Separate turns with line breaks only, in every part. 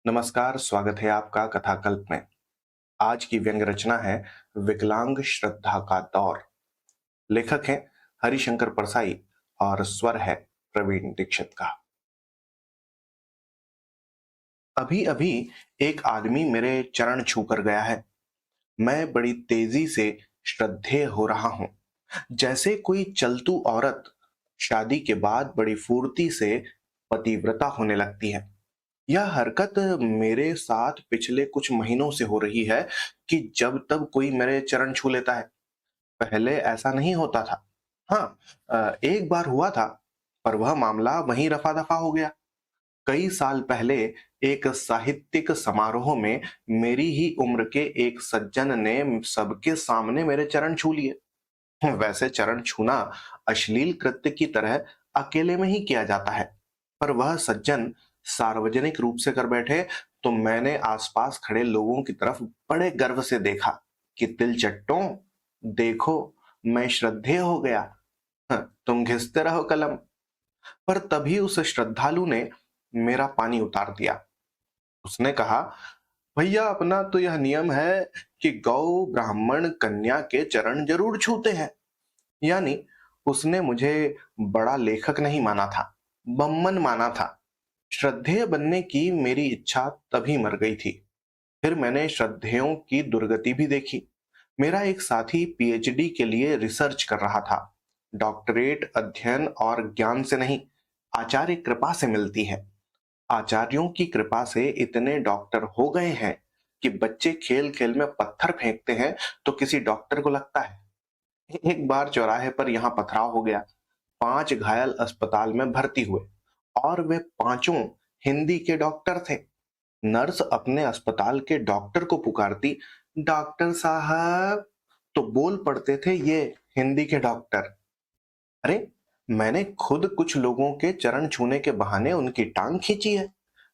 नमस्कार, स्वागत है आपका कथाकल्प में। आज की व्यंग्य रचना है विकलांग श्रद्धा का दौर। लेखक हैं हरिशंकर परसाई और स्वर है प्रवीण दीक्षित का। अभी अभी एक आदमी मेरे चरण छूकर गया है। मैं बड़ी तेजी से श्रद्धेय हो रहा हूं, जैसे कोई चलतू औरत शादी के बाद बड़ी फुर्ती से पतिव्रता होने लगती है। यह हरकत मेरे साथ पिछले कुछ महीनों से हो रही है कि जब तब कोई मेरे चरण छू लेता है। पहले ऐसा नहीं होता था। हाँ, एक बार हुआ था, पर वह मामला वहीं रफा दफा हो गया। कई साल पहले एक साहित्यिक समारोह में मेरी ही उम्र के एक सज्जन ने सबके सामने मेरे चरण छू लिए। वैसे चरण छूना अश्लील कृत्य की तरह अकेले में ही किया जाता है, पर वह सज्जन सार्वजनिक रूप से कर बैठे तो मैंने आसपास खड़े लोगों की तरफ बड़े गर्व से देखा कि तिलचट्टों, देखो, मैं श्रद्धेय हो गया। तुम घिसते रहो कलम। पर तभी उस श्रद्धालु ने मेरा पानी उतार दिया। उसने कहा, भैया, अपना तो यह नियम है कि गौ ब्राह्मण कन्या के चरण जरूर छूते हैं। यानी उसने मुझे बड़ा लेखक नहीं माना था, बम्मन माना था। श्रद्धेय बनने की मेरी इच्छा तभी मर गई थी। फिर मैंने श्रद्धेयों की दुर्गति भी देखी। मेरा एक साथी पीएचडी के लिए रिसर्च कर रहा था। डॉक्टरेट अध्ययन और ज्ञान से नहीं, आचार्य कृपा से मिलती है। आचार्यों की कृपा से इतने डॉक्टर हो गए हैं कि बच्चे खेल खेल में पत्थर फेंकते हैं तो किसी डॉक्टर को लगता है। एक बार चौराहे पर यहाँ पथराव हो गया। 5 घायल अस्पताल में भर्ती हुए और वे पांचों हिंदी के डॉक्टर थे। नर्स अपने अस्पताल के डॉक्टर को पुकारती, डॉक्टर साहब, तो बोल पड़ते थे ये हिंदी के डॉक्टर। अरे, मैंने खुद कुछ लोगों के चरण छूने के बहाने उनकी टांग खींची है,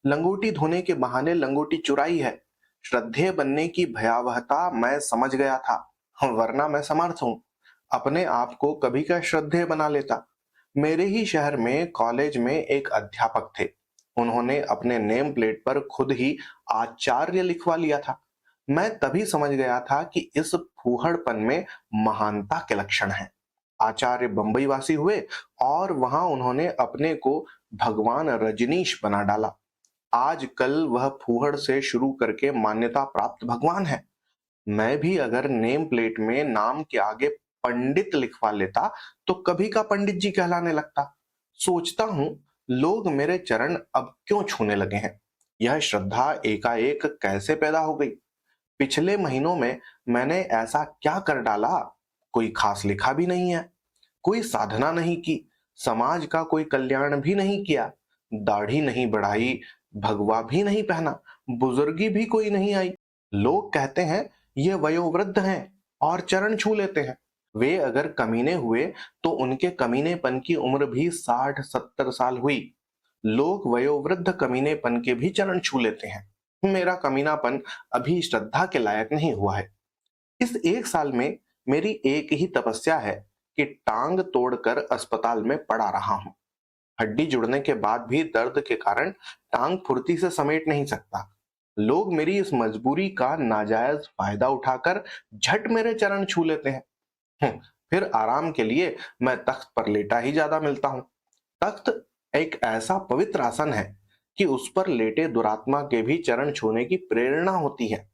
लंगोटी धोने के बहाने लंगोटी चुराई है। श्रद्धेय बनने की भयावहता मैं समझ गया था, वरना मैं समर्थ हूं। अपने आप को कभी का श्रद्धेय बना लेता। मेरे ही शहर में कॉलेज में एक अध्यापक थे। उन्होंने अपने नेम प्लेट पर खुद ही आचार्य लिखवा लिया था। मैं तभी समझ गया था कि इस फूहड़पन में महानता के लक्षण हैं। आचार्य बंबई वासी हुए और वहां उन्होंने अपने को भगवान रजनीश बना डाला। आजकल वह फूहड़ से शुरू करके मान्यता प्राप्त भगवान है। मैं भी अगर नेम प्लेट में नाम के आगे पंडित लिखवा लेता तो कभी का पंडित जी कहलाने लगता। सोचता हूं, लोग मेरे चरण अब क्यों छूने लगे हैं। यह श्रद्धा एकाएक कैसे पैदा हो गई। पिछले महीनों में मैंने ऐसा क्या कर डाला। कोई खास लिखा भी नहीं है, कोई साधना नहीं की, समाज का कोई कल्याण भी नहीं किया, दाढ़ी नहीं बढ़ाई, भगवा भी नहीं पहना, बुजुर्गी भी कोई नहीं आई। लोग कहते हैं ये वयोवृद्ध हैं और चरण छू लेते हैं। वे अगर कमीने हुए तो उनके कमीनेपन की उम्र भी 60-70 साल हुई। लोग वयोवृद्ध कमीनेपन के भी चरण छू लेते हैं। मेरा कमीनापन अभी श्रद्धा के लायक नहीं हुआ है। इस एक साल में मेरी एक ही तपस्या है कि टांग तोड़कर अस्पताल में पड़ा रहा हूं। हड्डी जुड़ने के बाद भी दर्द के कारण टांग फुर्ती से समेट नहीं सकता। लोग मेरी इस मजबूरी का नाजायज फायदा उठाकर झट मेरे चरण छू लेते हैं। हम्म, फिर आराम के लिए मैं तख्त पर लेटा ही ज्यादा मिलता हूँ। तख्त एक ऐसा पवित्र आसन है कि उस पर लेटे दुरात्मा के भी चरण छूने की प्रेरणा होती है।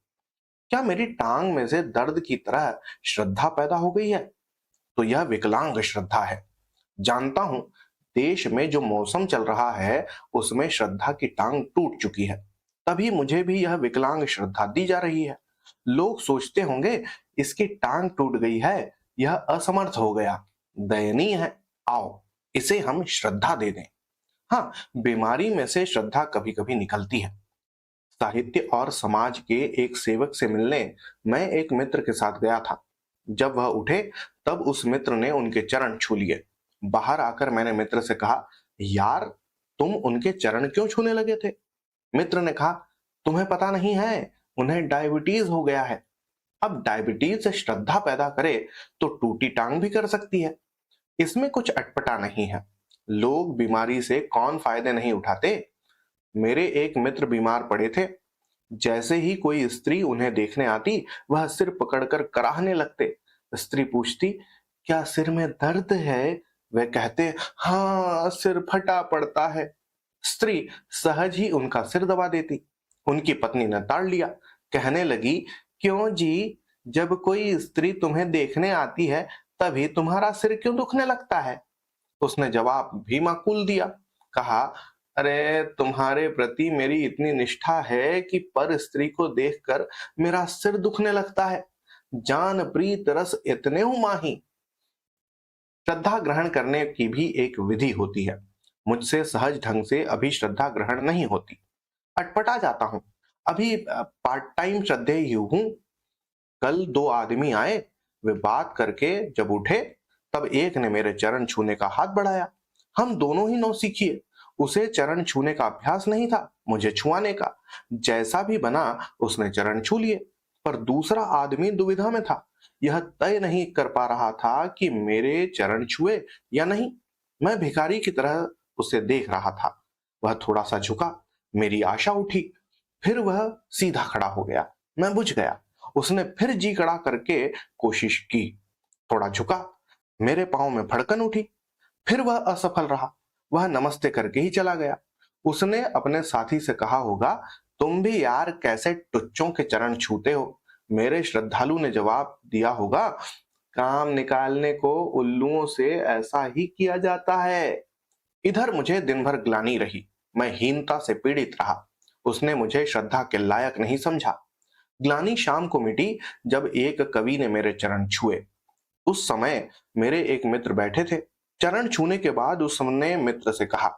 क्या मेरी टांग में से दर्द की तरह श्रद्धा पैदा हो गई है? तो यह विकलांग श्रद्धा है। जानता हूं, देश में जो मौसम चल रहा है उसमें श्रद्धा की टांग टूट चुकी है। तभी मुझे भी यह विकलांग श्रद्धा दी जा रही है। लोग सोचते होंगे इसकी टांग टूट गई है, यह असमर्थ हो गया, दयनीय है। आओ, इसे हम श्रद्धा दे दें। हाँ, बीमारी में से श्रद्धा कभी कभी निकलती है। साहित्य और समाज के एक सेवक से मिलने मैं एक मित्र के साथ गया था। जब वह उठे तब उस मित्र ने उनके चरण छू लिए। बाहर आकर मैंने मित्र से कहा, यार, तुम उनके चरण क्यों छूने लगे थे? मित्र ने कहा, तुम्हें पता नहीं है, उन्हें डायबिटीज हो गया है। अब डायबिटीज से श्रद्धा पैदा करे तो टूटी टांग भी कर सकती है। इसमें कुछ अटपटा नहीं है। लोग बीमारी से कौन फायदे नहीं उठाते। मेरे एक मित्र बीमार पड़े थे। जैसे ही कोई स्त्री उन्हें देखने आती, वह सिर पकड़कर कराहने लगते। स्त्री पूछती, क्या सिर में दर्द है? वे कहते, हाँ, सिर फटा पड़ता है। स्त्री सहज ही उनका सिर दबा देती। उनकी पत्नी ने ताड़ लिया, कहने लगी, क्यों जी, जब कोई स्त्री तुम्हें देखने आती है तभी तुम्हारा सिर क्यों दुखने लगता है? उसने जवाब भी माकूल दिया, कहा, अरे तुम्हारे प्रति मेरी इतनी निष्ठा है कि पर स्त्री को देखकर मेरा सिर दुखने लगता है। जान प्रीत रस इतने माही। श्रद्धा ग्रहण करने की भी एक विधि होती है। मुझसे सहज ढंग से अभी श्रद्धा ग्रहण नहीं होती, अटपटा जाता हूँ। अभी पार्ट टाइम श्रद्धेय ही हूँ। कल दो आदमी आए, वे बात करके जब उठे तब एक ने मेरे चरण छूने का हाथ बढ़ाया। हम दोनों ही नौसिखिए। उसे चरण छूने का अभ्यास नहीं था, मुझे छुआने का। जैसा भी बना उसने चरण छू लिए, पर दूसरा आदमी दुविधा में था। यह तय नहीं कर पा रहा था कि मेरे चरण छुए या नहीं। मैं भिखारी की तरह उसे देख रहा था। वह थोड़ा सा झुका, मेरी आशा उठी। फिर वह सीधा खड़ा हो गया, मैं बुझ गया। उसने फिर जी कड़ा करके कोशिश की, थोड़ा झुका, मेरे पांव में भड़कन उठी। फिर वह असफल रहा, वह नमस्ते करके ही चला गया। उसने अपने साथी से कहा होगा, तुम भी यार कैसे टुच्चों के चरण छूते हो। मेरे श्रद्धालु ने जवाब दिया होगा, काम निकालने को उल्लुओं से ऐसा ही किया जाता है। इधर मुझे दिन भर ग्लानि रही, मैं हीनता से पीड़ित रहा। उसने मुझे श्रद्धा के लायक नहीं समझा। ग्लानि शाम को मिटी जब एक कवि ने मेरे चरण छुए। उस समय मेरे एक मित्र बैठे थे। चरण छूने के बाद उसने मित्र से कहा,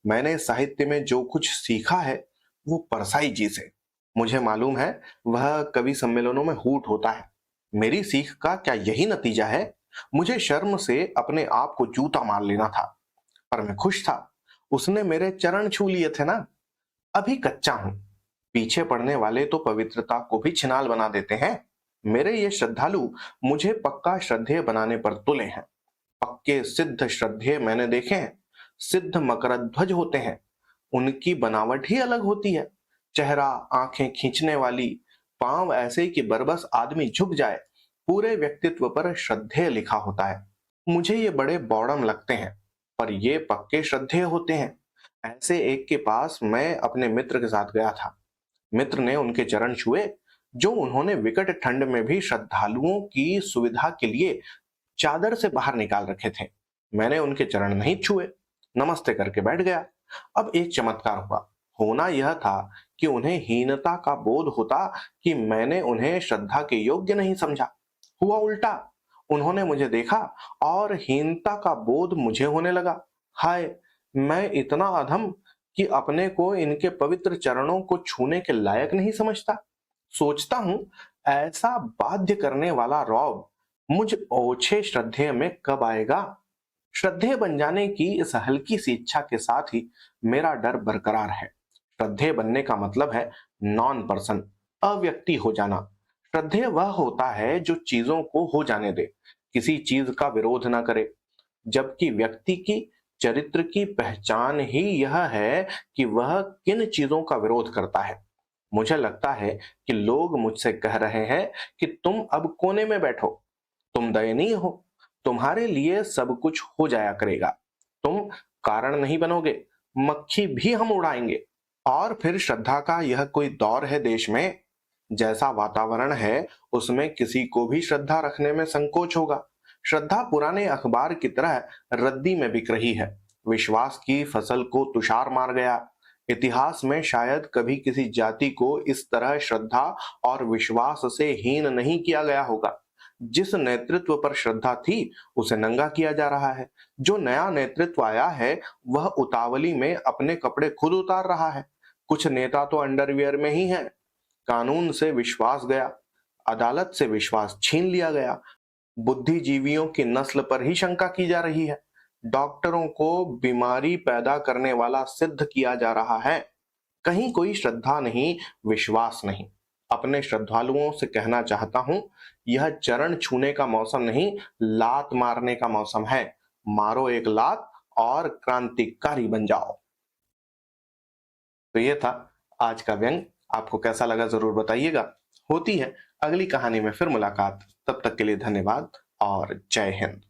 मैंने साहित्य में जो कुछ सीखा है वो परसाई जी से। मुझे मालूम है वह कवि सम्मेलनों में हूट होता है। मेरी सीख का क्या यही नतीजा है? मुझे शर्म से अपने आप को जूता मार लेना था, पर मैं खुश था। उसने मेरे चरण छू लिए थे ना। अभी कच्चा हूं। पीछे पड़ने वाले तो पवित्रता को भी छिनाल बना देते हैं। मेरे ये श्रद्धालु मुझे पक्का श्रद्धेय बनाने पर तुले हैं। पक्के सिद्ध श्रद्धेय मैंने देखे हैं। सिद्ध मकरध्वज होते हैं। उनकी बनावट ही अलग होती है। चेहरा, आंखें खींचने वाली, पांव ऐसे कि बरबस आदमी झुक जाए। पूरे व्यक्तित्व पर श्रद्धेय लिखा होता है। मुझे ये बड़े बौड़म लगते हैं, पर ये पक्के श्रद्धेय होते हैं। ऐसे एक के पास मैं अपने मित्र के साथ गया था। मित्र ने उनके चरण छुए, जो उन्होंने विकट ठंड में भी श्रद्धालुओं की सुविधा के लिए चादर से बाहर निकाल रखे थे। मैंने उनके चरण नहीं छुए, नमस्ते करके बैठ गया। अब एक चमत्कार हुआ। होना यह था कि उन्हें हीनता का बोध होता कि मैंने उन्हें श्रद्धा के योग्य नहीं समझा। हुआ उल्टा, उन्होंने मुझे देखा और हीनता का बोध मुझे होने लगा। हाय, मैं इतना अधम कि अपने को इनके पवित्र चरणों को छूने के लायक नहीं समझता। सोचता हूं, ऐसा बाध्य करने वाला रौब मुझ ओछे श्रद्धेय में कब आएगा। श्रद्धेय बन जाने की इस हल्की सी इच्छा के साथ ही मेरा डर बरकरार है। श्रद्धेय बनने का मतलब है नॉन पर्सन, अव्यक्ति हो जाना। श्रद्धेय वह होता है जो चीजों को हो जाने दे, किसी चीज का विरोध ना करे। जबकि व्यक्ति की चरित्र की पहचान ही यह है कि वह किन चीजों का विरोध करता है। मुझे लगता है कि लोग मुझसे कह रहे हैं कि तुम अब कोने में बैठो, तुम दयनीय हो, तुम्हारे लिए सब कुछ हो जाया करेगा, तुम कारण नहीं बनोगे, मक्खी भी हम उड़ाएंगे। और फिर श्रद्धा का यह कोई दौर है देश में। जैसा वातावरण है उसमें किसी को भी श्रद्धा रखने में संकोच होगा। श्रद्धा पुराने अखबार की तरह रद्दी में बिक रही है। विश्वास की फसल को तुषार मार गया। इतिहास में शायद कभी किसी जाति को इस तरह श्रद्धा और विश्वास से हीन नहीं किया गया होगा। जिस नेतृत्व पर श्रद्धा थी उसे नंगा किया जा रहा है। जो नया नेतृत्व आया है वह उतावली में अपने कपड़े खुद उतार रहा है। कुछ नेता तो अंडरवियर में ही है। कानून से विश्वास गया, अदालत से विश्वास छीन लिया गया। बुद्धिजीवियों की नस्ल पर ही शंका की जा रही है। डॉक्टरों को बीमारी पैदा करने वाला सिद्ध किया जा रहा है। कहीं कोई श्रद्धा नहीं, विश्वास नहीं। अपने श्रद्धालुओं से कहना चाहता हूं, यह चरण छूने का मौसम नहीं, लात मारने का मौसम है। मारो एक लात और क्रांतिकारी बन जाओ। तो ये था आज का व्यंग। आपको कैसा लगा जरूर बताइएगा। होती है अगली कहानी में फिर मुलाकात। तब तक के लिए धन्यवाद और जय हिंद।